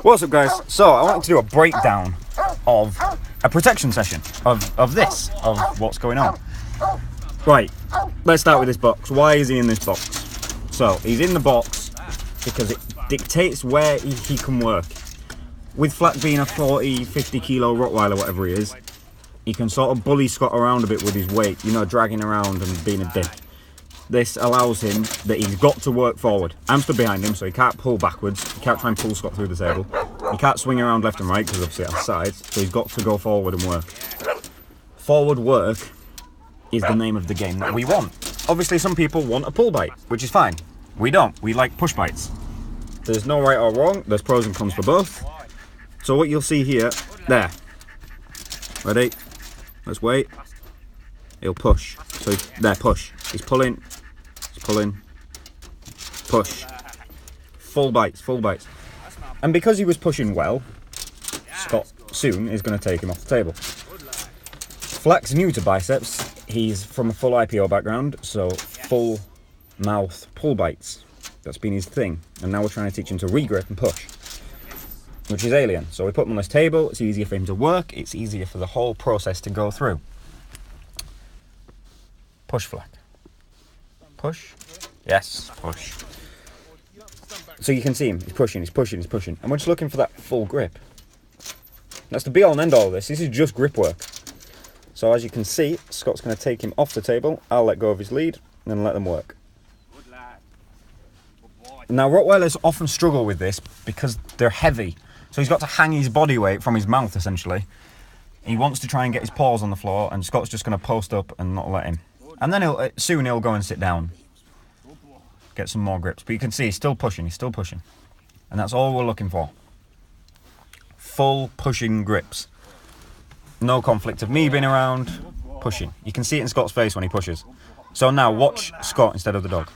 What's up, guys? So I wanted to do a breakdown of a protection session of what's going on. Right, let's start with this box. Why is he in this box? So he's in the box because it dictates where he can work. With Flack being a 40-50 kilo Rottweiler, whatever he is, he can sort of bully Scott around a bit with his weight, you know, dragging around and being a dick. This allows him that he's got to work forward. I'm stood behind him, so he can't pull backwards. He can't try and pull Scott through the table. He can't swing around left and right, because obviously it has sides, so he's got to go forward and work. Forward work is the name of the game that we want. Obviously, some people want a pull bite, which is fine. We don't. We like push bites. There's no right or wrong. There's pros and cons for both. So what you'll see here, there. Ready? Let's wait. He'll push. So there, push. He's pulling. He's pulling. Push. Full bites, full bites. And because he was pushing well, Scott soon is going to take him off the table. Flack's new to biceps. He's from a full IPO background, so full mouth pull bites. That's been his thing. And now we're trying to teach him to regrip and push, which is alien. So we put him on this table. It's easier for him to work. It's easier for the whole process to go through. Push, Flack. Push. Yes, push. So you can see him. He's pushing, he's pushing, he's pushing. And we're just looking for that full grip. That's the be-all and end-all of this. This is just grip work. So as you can see, Scott's going to take him off the table. I'll let go of his lead and then let them work. Now, Rottweilers often struggle with this because they're heavy. So he's got to hang his body weight from his mouth, essentially. He wants to try and get his paws on the floor, and Scott's just going to post up and not let him. And then soon he'll go and sit down. Get some more grips. But you can see he's still pushing, he's still pushing. And that's all we're looking for. Full pushing grips. No conflict of me being around, pushing. You can see it in Scott's face when he pushes. So now watch Scott instead of the dog.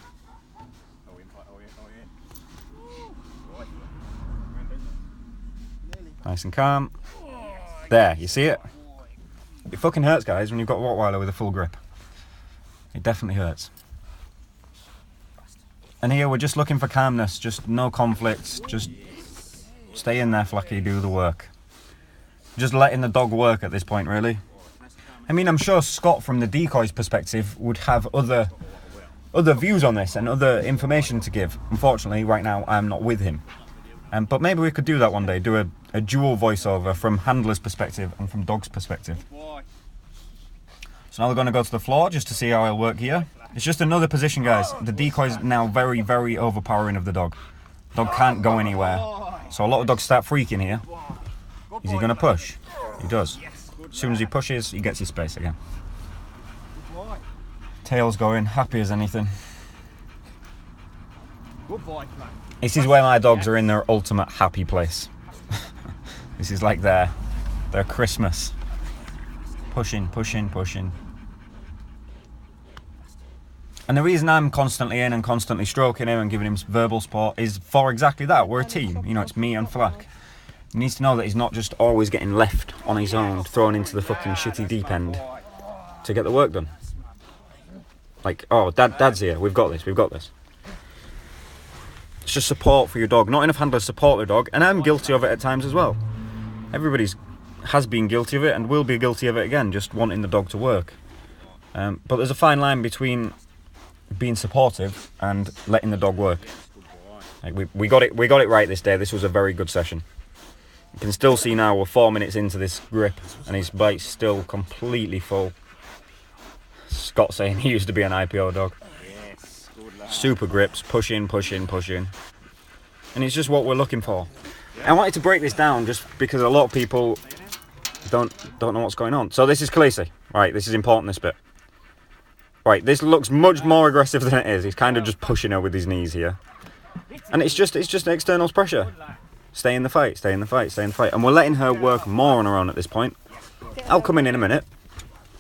Nice and calm. There, you see it? It fucking hurts, guys, when you've got a Rottweiler with a full grip. It definitely hurts. And here we're just looking for calmness, just no conflicts, just stay in there, Flacky, do the work. Just letting the dog work at this point, really. I mean, I'm sure Scott, from the decoy's perspective, would have other views on this and other information to give. Unfortunately, right now, I'm not with him. But maybe we could do that one day, do a dual voiceover from handler's perspective and from dog's perspective. So now we're going to go to the floor just to see how it'll work here. It's just another position, guys. The decoy is now very, very overpowering of the dog. Dog can't go anywhere. So a lot of dogs start freaking here. Is he going to push? He does. As soon as he pushes, he gets his space again. Tail's going, happy as anything. This is where my dogs are in their ultimate happy place. This is like their Christmas. Pushing, pushing, pushing. And the reason I'm constantly in and constantly stroking him and giving him verbal support is for exactly that. We're a team. You know, it's me and Flack. He needs to know that he's not just always getting left on his own, thrown into the fucking shitty deep end to get the work done. Like, oh, Dad's here. We've got this. We've got this. It's just support for your dog. Not enough handlers support their dog, and I'm guilty of it at times as well. Everybody's has been guilty of it and will be guilty of it again, just wanting the dog to work. But there's a fine line between being supportive and letting the dog work. Like we got it right this day. This was a very good session. You can still see now we're 4 minutes into this grip and his bite's still completely full. Scott saying he used to be an IPO dog. Super grips, pushing, pushing, pushing. And it's just what we're looking for. I wanted to break this down just because a lot of people don't know what's going on. So this is Khaleesi. Right, this is important, this bit. Right, this looks much more aggressive than it is. He's kind of just pushing her with his knees here. And it's just external pressure. Stay in the fight, stay in the fight, stay in the fight. And we're letting her work more on her own at this point. I'll come in a minute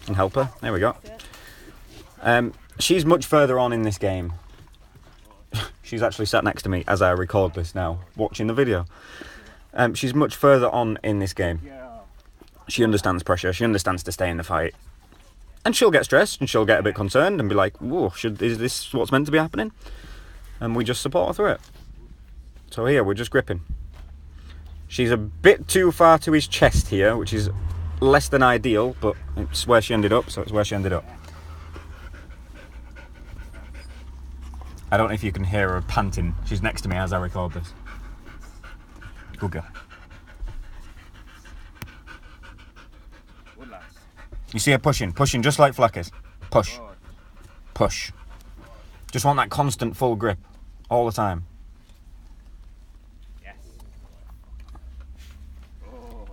and help her. There we go. She's much further on in this game. She's actually sat next to me as I record this now, watching the video. She's much further on in this game. She understands pressure. She understands to stay in the fight. And she'll get stressed and she'll get a bit concerned and be like, whoa, is this what's meant to be happening? And we just support her through it. So here, we're just gripping. She's a bit too far to his chest here, which is less than ideal, but it's where she ended up, so it's where she ended up. I don't know if you can hear her panting. She's next to me as I record this. Good girl. You see her pushing just like Flackers. Push. Push. Just want that constant full grip all the time.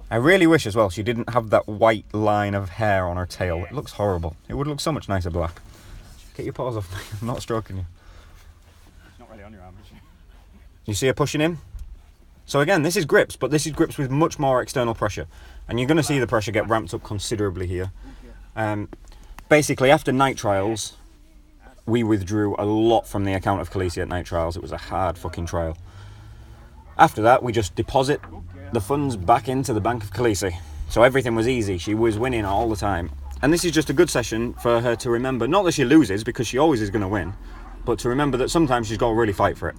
I really wish as well she didn't have that white line of hair on her tail. It looks horrible. It would look so much nicer black. Get your paws off me. I'm not stroking you. It's not really on your arm, is she? You see her pushing in? So again, this is grips, but this is grips with much more external pressure. And you're going to see the pressure get ramped up considerably here. Basically, after night trials, we withdrew a lot from the account of Khaleesi at night trials. It was a hard fucking trial. After that, we just deposit the funds back into the Bank of Khaleesi. So everything was easy. She was winning all the time. And this is just a good session for her to remember, not that she loses, because she always is going to win, but to remember that sometimes she's got to really fight for it.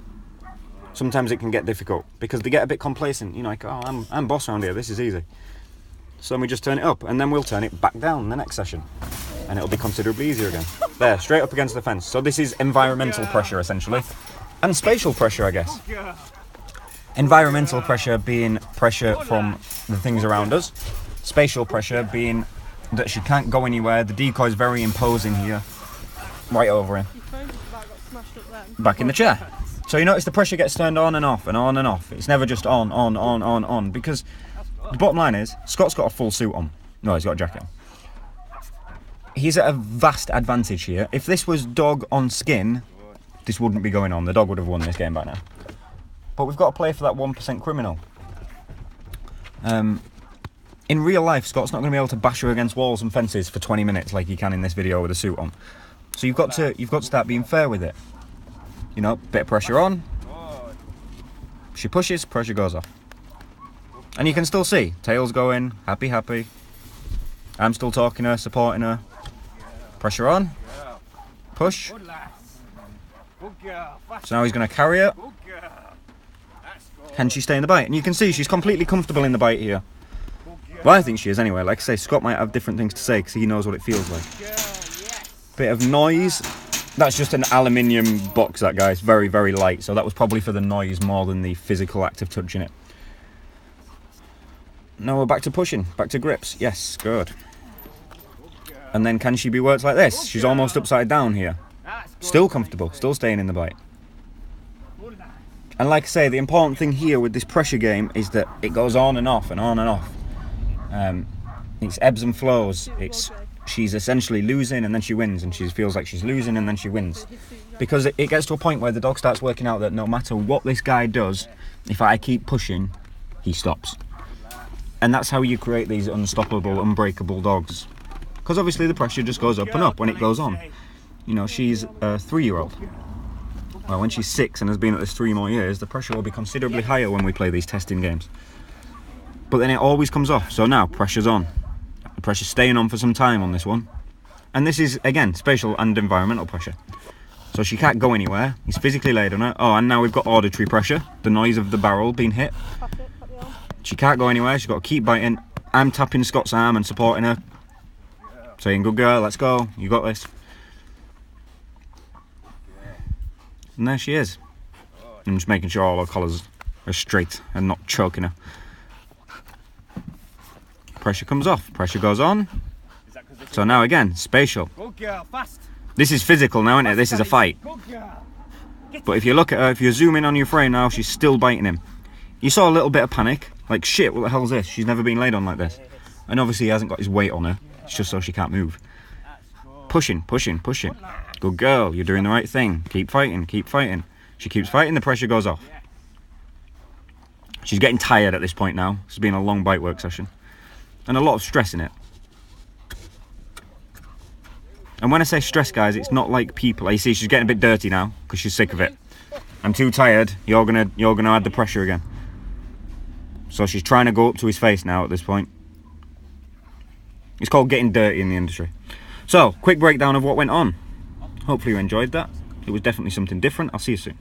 Sometimes it can get difficult, because they get a bit complacent. You know, like, oh, I'm boss around here, this is easy. So then we just turn it up, and then we'll turn it back down the next session. And it'll be considerably easier again. There, straight up against the fence. So this is environmental pressure, essentially. And spatial pressure, I guess. Environmental pressure being pressure from the things around us. Spatial pressure being that she can't go anywhere. The decoy is very imposing here. Right over him. Back in the chair. So you notice the pressure gets turned on and off and on and off. It's never just on. Because the bottom line is, Scott's got a full suit on. No, he's got a jacket on. He's at a vast advantage here. If this was dog on skin, this wouldn't be going on. The dog would have won this game by now. But we've got to play for that 1% criminal. In real life, Scott's not going to be able to bash her against walls and fences for 20 minutes like he can in this video with a suit on. So you've got to start being fair with it. You know, bit of pressure on. She pushes, pressure goes off. And you can still see, tail's going, happy. I'm still talking her, supporting her. Pressure on. Push. So now he's going to carry her. Can she stay in the bite? And you can see she's completely comfortable in the bite here. Well, I think she is anyway. Like I say, Scott might have different things to say because he knows what it feels like. Bit of noise. That's just an aluminium box, that guy. It's very, very light. So that was probably for the noise more than the physical act of touching it. Now we're back to pushing. Back to grips. Yes, good. And then can she be worked like this? She's almost upside down here. Still comfortable. Still staying in the bite. And like I say, the important thing here with this pressure game is that it goes on and off and on and off. It's ebbs and flows. She's essentially losing and then she wins, and she feels like she's losing and then she wins. Because it gets to a point where the dog starts working out that no matter what this guy does, if I keep pushing, he stops. And that's how you create these unstoppable, unbreakable dogs. Because obviously the pressure just goes up and up when it goes on. You know, she's a 3-year-old. Well, when she's 6 and has been at this 3 more years, the pressure will be considerably higher when we play these testing games. But then it always comes off. So now, pressure's on. The pressure's staying on for some time on this one. And this is, again, spatial and environmental pressure. So she can't go anywhere. He's physically laid on her. Oh, and now we've got auditory pressure. The noise of the barrel being hit. She can't go anywhere. She's got to keep biting. I'm tapping Scott's arm and supporting her. Saying, good girl, let's go. You got this. And there she is. I'm just making sure all her collars are straight and not choking her. Pressure comes off, pressure goes on. So now again, spatial. This is physical now, isn't it? This is a fight. But if you look at her, if you zoom in on your frame now, she's still biting him. You saw a little bit of panic, like shit, what the hell's this? She's never been laid on like this. And obviously he hasn't got his weight on her, it's just so she can't move. Pushing. Good girl, you're doing the right thing. Keep fighting. She keeps fighting, the pressure goes off. She's getting tired at this point now. It's been a long bite work session. And a lot of stress in it. And when I say stress, guys, it's not like people. You see, she's getting a bit dirty now because she's sick of it. I'm too tired. You're gonna add the pressure again. So she's trying to go up to his face now at this point. It's called getting dirty in the industry. So, quick breakdown of what went on. Hopefully you enjoyed that. It was definitely something different. I'll see you soon.